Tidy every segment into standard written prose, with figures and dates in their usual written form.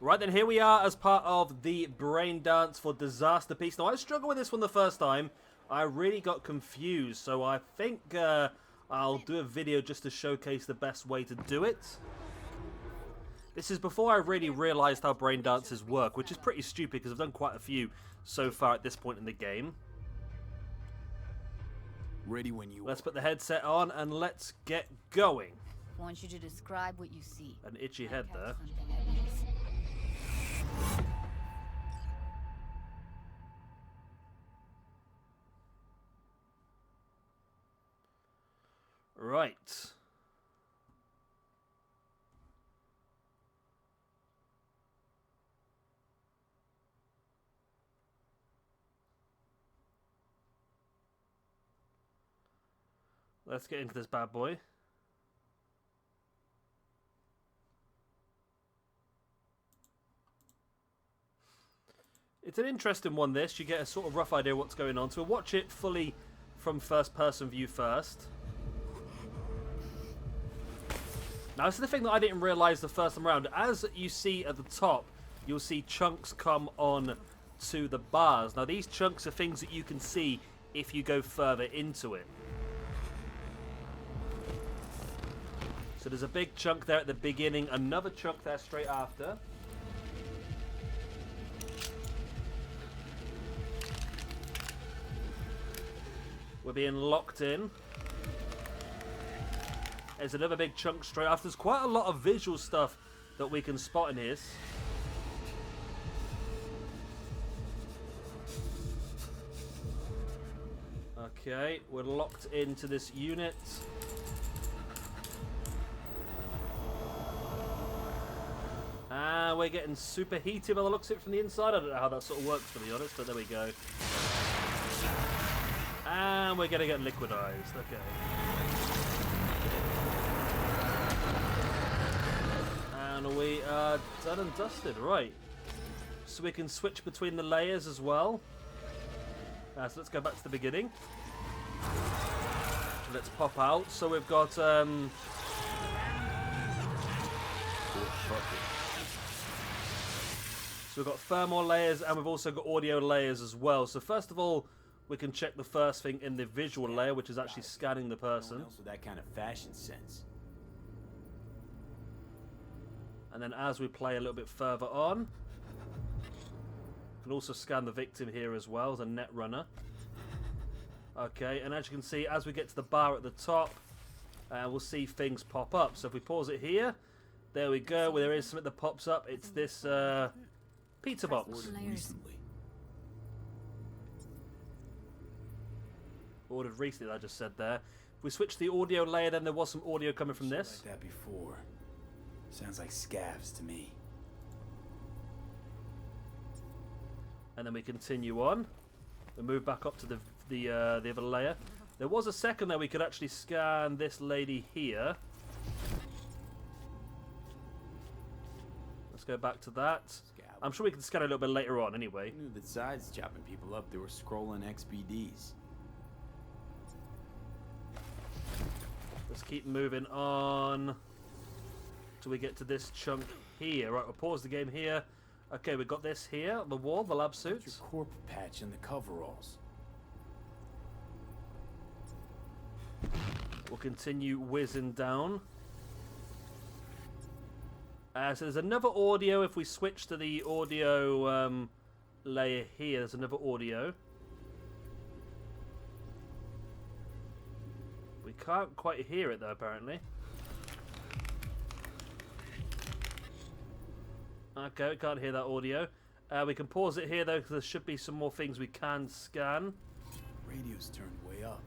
Right then, here we are as part of the Braindance for Disasterpiece. Now, I struggled with this one the first time. I really got confused, so I think I'll do a video just to showcase the best way to do it. This is before I really realised how Braindances work, which is pretty stupid because I've done quite a few so far at this point in the game. Ready when you Let's put the headset on and let's get going. I want you to describe what you see. An itchy head there. Right. Let's get into this bad boy. It's an interesting one, this. You get a sort of rough idea of what's going on. So we'll watch it fully from first-person view first. Now, this is the thing that I didn't realise the first time around. As you see at the top, you'll see chunks come on to the bars. Now, these chunks are things that you can see if you go further into it. So there's a big chunk there at the beginning, another chunk there straight after. We're being locked in. There's another big chunk straight after. There's quite a lot of visual stuff that we can spot in here. Okay, we're locked into this unit. And we're getting super heated by the looks of it from the inside. I don't know how that sort of works, to be honest, but there we go. And we're going to get liquidized. Okay. And we are done and dusted. Right. So we can switch between the layers as well. So let's go back to the beginning. Let's pop out. So we've got... So we've got thermal layers and we've also got audio layers as well. So first of all, we can check the first thing in the visual layer, which is actually scanning the person. Also that kind of fashion sense. And then as we play a little bit further on, we can also scan the victim here as well as a net runner. Okay, and as you can see, as we get to the bar at the top, we'll see things pop up. So if we pause it here, there we go. Well, there is something that pops up. It's this pizza box. Ordered recently, I just said there. If we switch the audio layer, then there was some audio coming from this. Like that before. Sounds like scavs to me. And then we continue on. We move back up to the other layer. There was a second there we could actually scan this lady here. Let's go back to that. I'm sure we can scan it a little bit later on anyway. I knew that besides chopping people up, they were scrolling XBDs. Let's keep moving on till we get to this chunk here. Right, we'll pause the game here. Okay, we've got this here, the wall, the lab suits. Your corp patch and the coveralls. We'll continue whizzing down. So there's another audio. If we switch to the audio layer here, there's another audio. We can't quite hear it though, apparently. Okay, we can't hear that audio. We can pause it here though, because there should be some more things we can scan. Radio's turned way up.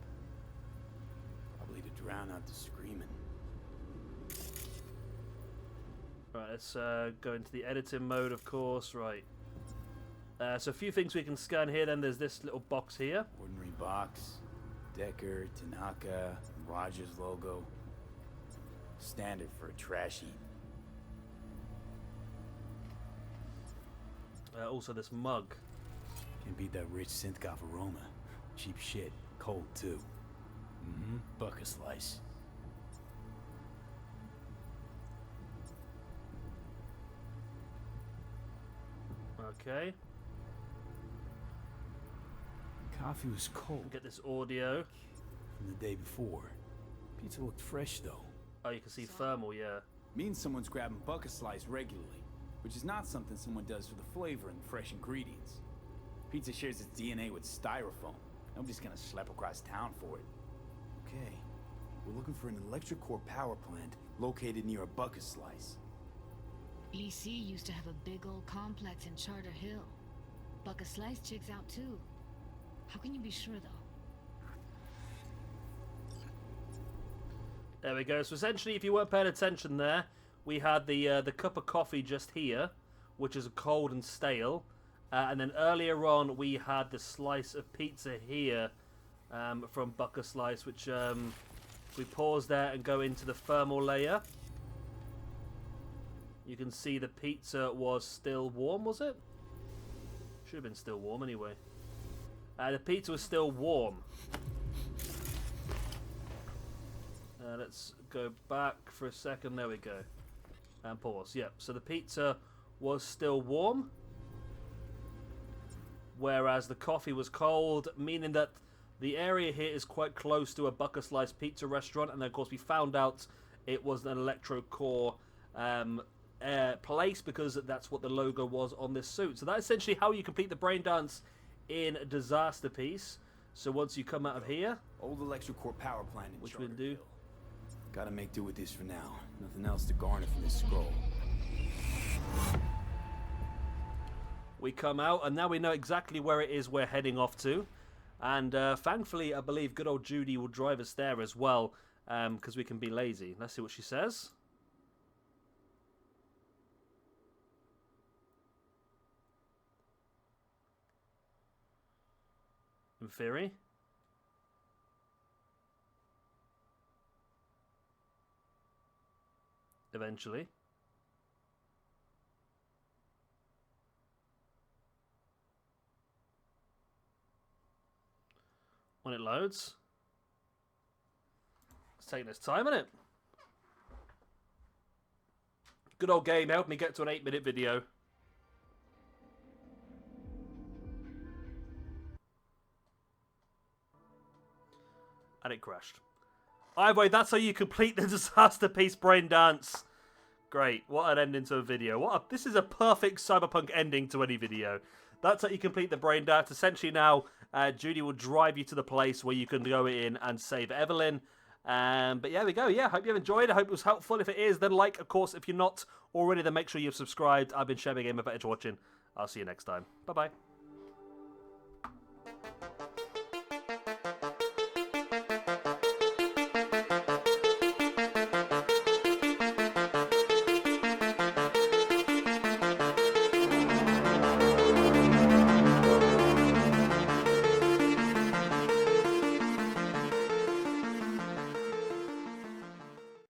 Probably to drown out the screaming. Right, let's go into the editing mode, of course. Right. So a few things we can scan here. Then there's this little box here. Ordinary box. Decker, Tanaka, Rogers logo. Standard for a trash heap. Also this mug. Can beat that rich synth-goth aroma. Cheap shit. Cold too. Buck a slice. Okay. Coffee was cold Get this audio. from the day before. Pizza looked fresh though. Oh, you can see thermal, yeah. Means someone's grabbing bucket slice regularly, which is not something someone does for the flavor and fresh ingredients. Pizza shares its DNA with styrofoam. Nobody's gonna schlep across town for it. Okay, we're looking for an electric core power plant located near a bucket slice. EC used to have a big old complex in Charter Hill. Bucket Slice checks out too. How can you be sure though? There we go. So essentially, if you weren't paying attention there, we had the cup of coffee just here, which is cold and stale. And then earlier on, we had the slice of pizza here from Bucket Slice, which we pause there and go into the thermal layer. You can see the pizza was still warm, was it? Should have been still warm anyway. The pizza was still warm. Let's go back for a second. There we go. And pause. Yep. So the pizza was still warm, whereas the coffee was cold, meaning that the area here is quite close to a Bucket Slice pizza restaurant. And then, of course, we found out it was an electro core place because that's what the logo was on this suit. So that's essentially how you complete the Braindance in Disasterpiece. So once you come out of here, Old electric core power plant in which we'll Charter do. Hill. Gotta make do with this for now. Nothing else to garner from this scroll. We come out, and now we know exactly where it is we're heading off to. And thankfully, I believe good old Judy will drive us there as well, because we can be lazy. Let's see what she says. In theory. Eventually. When it loads. It's taking its time, isn't it? Good old game helped me get to an 8-minute video. And it crashed. Either way, that's how you complete the Disasterpiece Braindance. Great. What an ending to a video. This is a perfect Cyberpunk ending to any video. That's how you complete the Braindance. Essentially now, Judy will drive you to the place where you can go in and save Evelyn. But yeah, there we go. Yeah, hope you've enjoyed. I hope it was helpful. If it is, then like, of course. If you're not already, then make sure you've subscribed. I've been Shabby Gamer. Thanks for watching. I'll see you next time. Bye-bye.